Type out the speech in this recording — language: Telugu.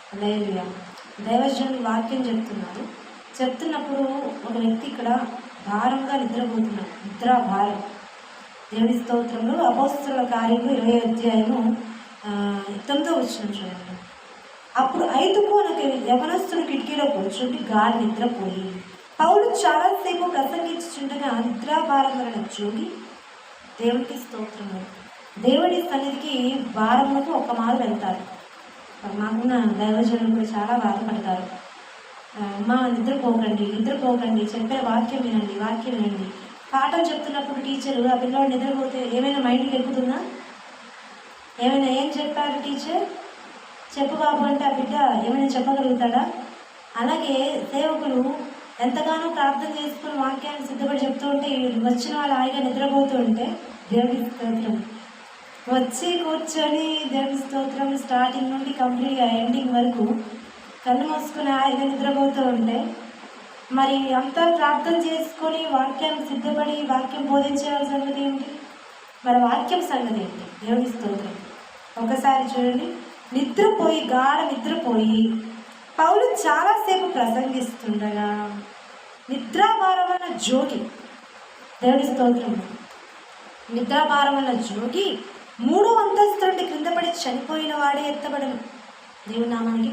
హల్లెలూయా. దైవజనుడు వాక్యం చెప్తున్నప్పుడు ఒక వ్యక్తి ఇక్కడ భారంగా నిద్రపోతున్నాడు. నిద్రా భారం. దేవుని స్తోత్రంలో అపోస్తలుల కార్యము 20వ అధ్యాయము 9వ వచనం చూడండి. అప్పుడు 5 కోనక యవనస్తుడు కిటికీలో కూర్చుండి గాఢ నిద్రపోయి పౌలు చాలాసేపు ప్రసంగించుచుండగా నిద్రాభారం వలన జోగి దేవునికి స్తోత్రము. దేవుడి సన్నిధికి భారములకు ఒక మారు వెళ్తారు. మాకున్న దైవజనులు కూడా చాలా బాధపడతారు. అమ్మా నిద్రపోకండి, చెప్పే వాక్యం వినండి. పాఠం చెప్తున్నప్పుడు టీచరు ఆ పిల్లవాడు నిద్రపోతే ఏమైనా మైండ్కి ఎక్కుతుందా? ఏం చెప్పారు టీచర్, చెప్పు బాబు అంటే ఆ బిడ్డ ఏమైనా చెప్పగలుగుతాడా? అలాగే సేవకులు ఎంతగానో ప్రార్థన చేసుకుని వాక్యాన్ని సిద్ధపడి చెప్తూ ఉంటే వచ్చిన వాళ్ళు హాయిగా నిద్రపోతూ ఉంటే దేవుడి స్తోత్రం వచ్చి కూర్చొని దేవుడి స్తోత్రం స్టార్టింగ్ నుండి కంప్లీట్గా ఎండింగ్ వరకు కళ్ళు మూసుకుని హాయిగా నిద్రపోతూ ఉంటే మరి అంతా ప్రార్థన చేసుకొని వాక్యాన్ని సిద్ధపడి వాక్యం బోధించే వాళ్ళ సంగతి ఏంటి? మరి వాక్యం సంగతి ఏంటి? దేవుడి స్తోత్రం. ఒకసారి చూడండి, గాఢ నిద్రపోయి పౌలు చాలాసేపు ప్రసంగిస్తుండగా నిద్రాభారం వల్ల జోగి, దేవుడి స్తోత్రం, నిద్రాభారం వల్ల జోగి 3వ అంతస్తు నుండి క్రింద పడి చనిపోయిన వాడే ఎత్తబడను. దేవుని నామానికి